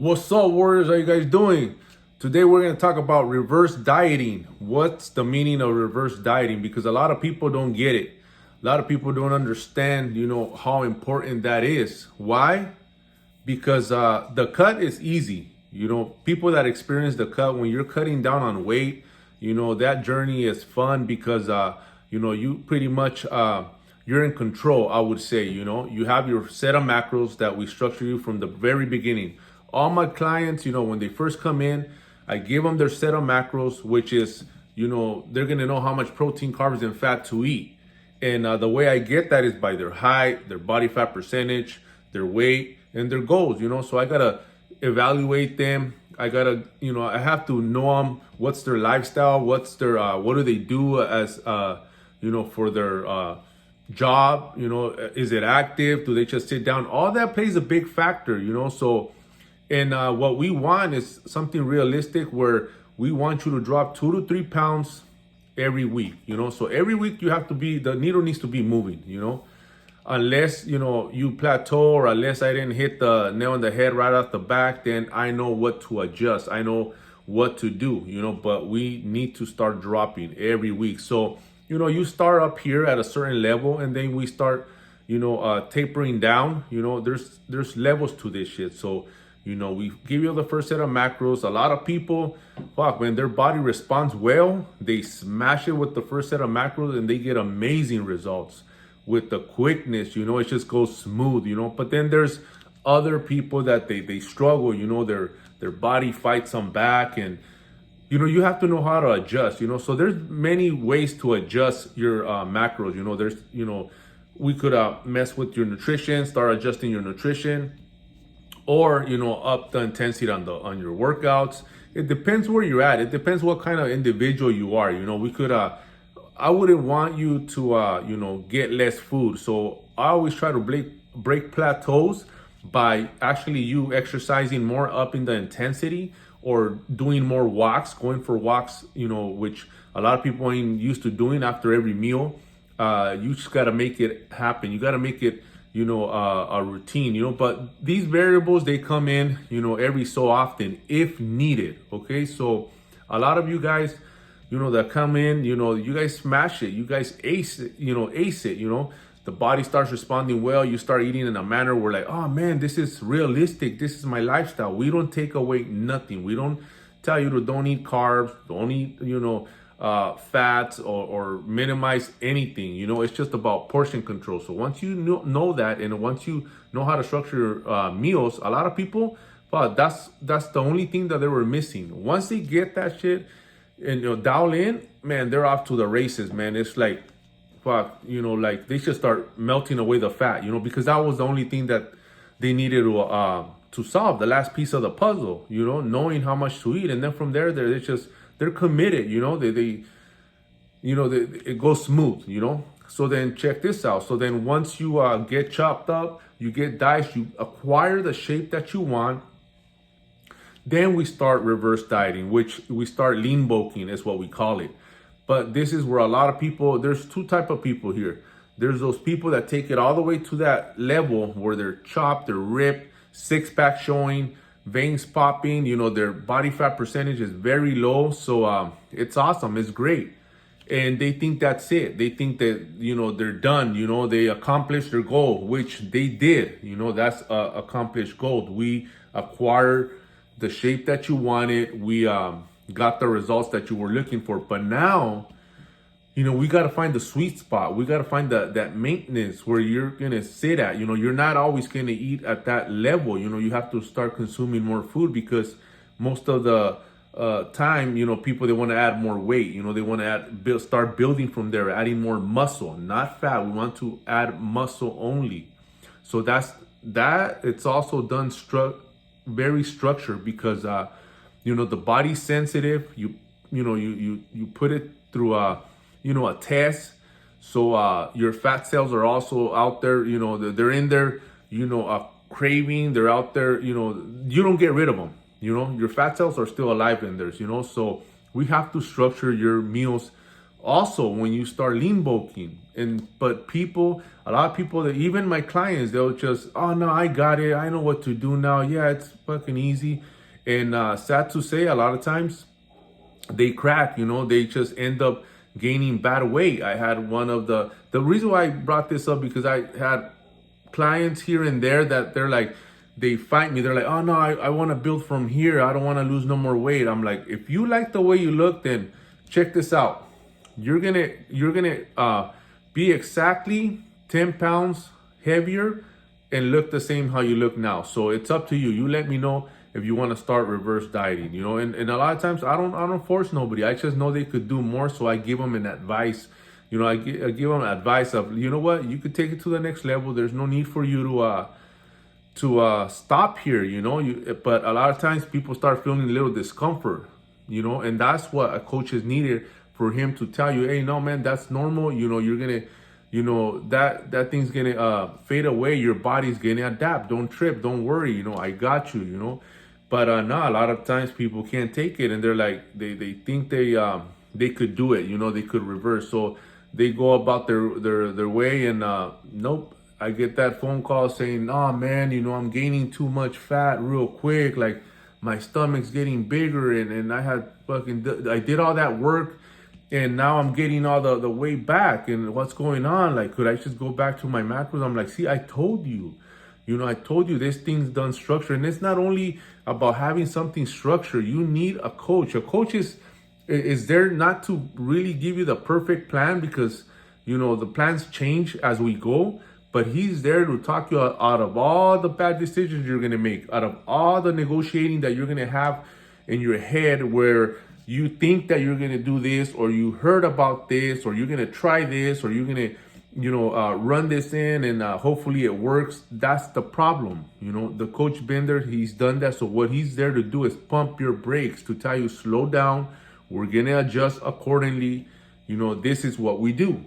What's up, warriors? How you guys doing? Today we're going to talk about reverse dieting. What's the meaning of reverse dieting? Because a lot of people don't get it. A lot of people don't understand, how important that is. Why? Because the cut is easy. People that experience the cut, when you're cutting down on weight, that journey is fun because, you pretty much, you're in control, I would say. You have your set of macros that we structure you from the very beginning. All my clients, when they first come in, I give them their set of macros, which is, they're going to know how much protein, carbs, and fat to eat. And the way I get that is by their height, their body fat percentage, their weight, and their goals, So I got to evaluate them. I got to, I have to know them. What's their lifestyle? What's their, what do they do as, for their job? Is it active? Do they just sit down? All that plays a big factor, So, and what we want is something realistic where we want you to drop 2 to 3 pounds every week, So every week you have to be, the needle needs to be moving, Unless, you plateau or unless I didn't hit the nail on the head right off the back, then I know what to adjust. I know what to do, but we need to start dropping every week. So, you start up here at a certain level and then we start, tapering down, there's levels to this shit. So, we give you the first set of macros. A lot of people, when their body responds well, they smash it with the first set of macros and they get amazing results with the quickness, it just goes smooth, But then there's other people that they struggle, their body fights them back and, you have to know how to adjust, So there's many ways to adjust your macros, there's, we could mess with your nutrition, start adjusting your nutrition, or up the intensity on your workouts. It depends where you're at. It depends what kind of individual you are. We could I wouldn't want you to get less food. So I always try to break plateaus by actually you exercising more up in the intensity or doing more walks, going for walks, which a lot of people ain't used to doing after every meal. You just got to make it happen. You got to make it a routine, but these variables, they come in, every so often if needed. Okay. So a lot of you guys, that come in, you guys smash it, you guys ace it, the body starts responding well. You start eating in a manner where like, oh man, this is realistic. This is my lifestyle. We don't take away nothing. We don't tell you to don't eat carbs, don't eat, fats or minimize anything. It's just about portion control. So once you know that, and once you know how to structure your meals, a lot of people, that's the only thing that they were missing. Once they get that shit and dial in, man, they're off to the races, man. It's like, like they should start melting away the fat, because that was the only thing that they needed to solve, the last piece of the puzzle, knowing how much to eat. And then from there, they're committed, it goes smooth, So then check this out. So then once you get chopped up, you get diced, you acquire the shape that you want, then we start reverse dieting, which we start lean bulking is what we call it. But this is where a lot of people, there's two type of people here. There's those people that take it all the way to that level where they're chopped, they're ripped, six pack showing, veins popping, their body fat percentage is very low. So it's awesome. It's great. And they think that's it. They think that, they're done, they accomplished their goal, which they did, that's a accomplished goal. We acquired the shape that you wanted. We got the results that you were looking for. But now, we got to find the sweet spot. We got to find that maintenance where you're going to sit at. You're not always going to eat at that level. You have to start consuming more food because most of the time, people, they want to add more weight. They want to start building from there, adding more muscle, not fat. We want to add muscle only. So it's also done very structured because the body's sensitive. You put it through a test. So your fat cells are also out there. They're in there. Craving. They're out there. You don't get rid of them. Your fat cells are still alive in there. So we have to structure your meals also when you start lean bulking. But people, a lot of people, that even my clients, they'll just, oh no, I got it, I know what to do now, yeah, it's fucking easy. And sad to say, a lot of times they crack, they just end up gaining bad weight. I had one of the reason why I brought this up, because I had clients here and there that they're like, they fight me. They're like, oh no, I want to build from here. I don't want to lose no more weight. I'm like, if you like the way you look, then check this out. You're gonna be exactly 10 pounds heavier and look the same how you look now. So it's up to you. You let me know if you want to start reverse dieting, and a lot of times I don't force nobody. I just know they could do more. So I give them an advice. I give them advice of, you know what, you could take it to the next level. There's no need for you to stop here, but a lot of times people start feeling a little discomfort, and that's what a coach is needed, for him to tell you, hey, no, man, that's normal. You're gonna, that thing's gonna fade away. Your body's gonna adapt. Don't trip. Don't worry. I got you. But no, a lot of times people can't take it, and they're like, they think they could do it. They could reverse. So they go about their way, and nope. I get that phone call saying, oh man, I'm gaining too much fat real quick. Like my stomach's getting bigger, and I did all that work, and now I'm getting all the weight back. And what's going on? Like, could I just go back to my macros? I'm like, see, I told you. I told you this thing's done structure. And it's not only about having something structured. You need a coach. A coach is there not to really give you the perfect plan, because, the plans change as we go. But he's there to talk you out of all the bad decisions you're going to make, out of all the negotiating that you're going to have in your head, where you think that you're going to do this, or you heard about this, or you're going to try this, or you're going to, run this in, and hopefully it works. That's the problem. The coach Bender, he's done that. So what he's there to do is pump your brakes, to tell you, slow down. We're going to adjust accordingly. This is what we do.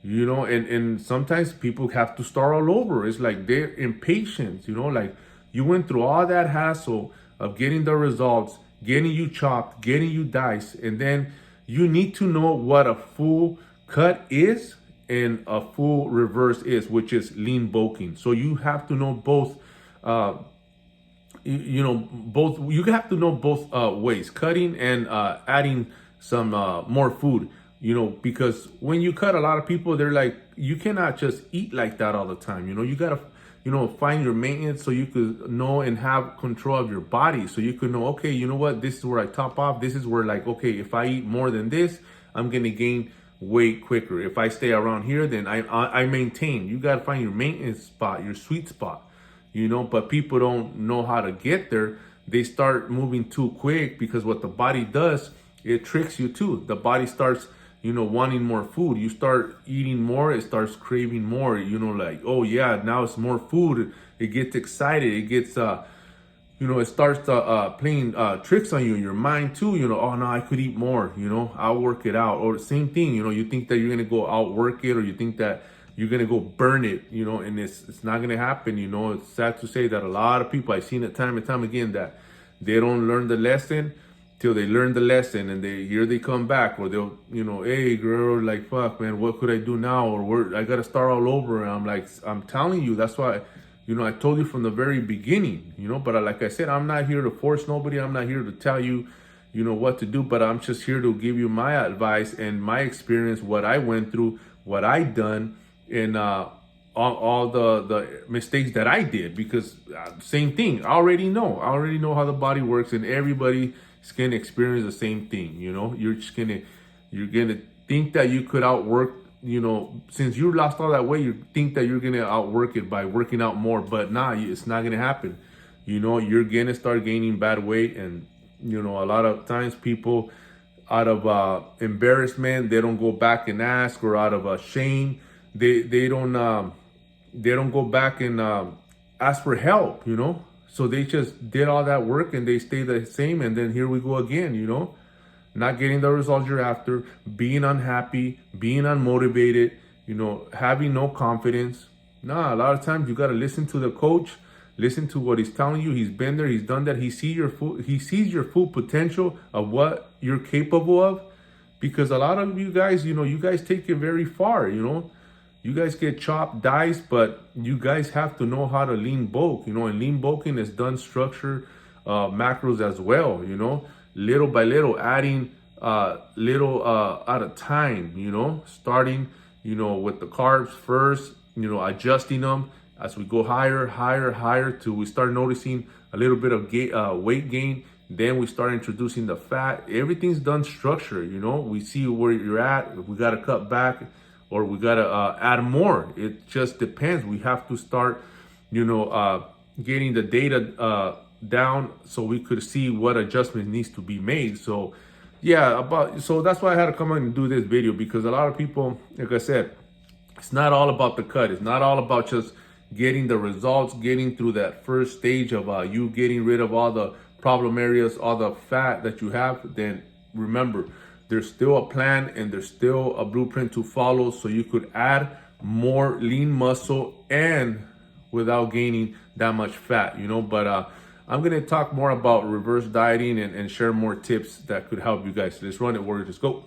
And sometimes people have to start all over. It's like they're impatient, like you went through all that hassle of getting the results, getting you chopped, getting you diced, and then you need to know what a full cut is and a full reverse is, which is lean bulking. So you have to know both, you have to know both ways, cutting and adding some more food. Because when you cut, a lot of people, they're like, you cannot just eat like that all the time. You got to, find your maintenance, so you could know and have control of your body. So you could know, okay, you know what, this is where I top off. This is where, like, okay, if I eat more than this, I'm going to gain weight quicker. If I stay around here, then I maintain. You got to find your maintenance spot, your sweet spot, but people don't know how to get there. They start moving too quick, because what the body does, it tricks you too. The body starts, wanting more food. You start eating more, it starts craving more, like, oh yeah, now it's more food. It gets excited. It gets, it starts playing tricks on you, your mind too. Oh no, I could eat more, I'll work it out. Or same thing, you think that you're going to go outwork it, or you think that you're going to go burn it, and it's not going to happen. It's sad to say that a lot of people, I've seen it time and time again, that they don't learn the lesson till they learn the lesson, and they come back, or they'll, hey girl, like, fuck man, what could I do now? Or I gotta start all over. And I'm like, I'm telling you, that's why, I told you from the very beginning, but like I said, I'm not here to force nobody. I'm not here to tell you, what to do, but I'm just here to give you my advice and my experience, what I went through, what I done, and all the mistakes that I did, because same thing, I already know how the body works, and everybody is gonna experience the same thing. You're gonna think that you could outwork, since you lost all that weight, you think that you're gonna outwork it by working out more, but nah, it's not gonna happen. You're gonna start gaining bad weight, and a lot of times people, out of embarrassment, they don't go back and ask, or out of shame, they don't go back and ask for help. So they just did all that work, and they stay the same. And then here we go again, not getting the results you're after, being unhappy, being unmotivated, having no confidence. Nah, a lot of times you got to listen to the coach, listen to what he's telling you. He's been there, he's done that. He sees your full potential of what you're capable of. because a lot of you guys, you guys take it very far, you guys get chopped, dice, but you guys have to know how to lean bulk, and lean bulking is done structure macros as well, little by little, adding little at a time, starting, with the carbs first, adjusting them as we go higher, higher, higher till we start noticing a little bit of weight gain. Then we start introducing the fat. Everything's done structure, we see where you're at. If we got to cut back or we got to add more. It just depends. We have to start, getting the data down so we could see what adjustment needs to be made. So yeah, so that's why I had to come on and do this video, because a lot of people, like I said, it's not all about the cut. It's not all about just getting the results, getting through that first stage of you getting rid of all the problem areas, all the fat that you have. Then remember, there's still a plan and there's still a blueprint to follow, so you could add more lean muscle and without gaining that much fat, but I'm going to talk more about reverse dieting and share more tips that could help you guys. Let's run it, Warriors. Let's go.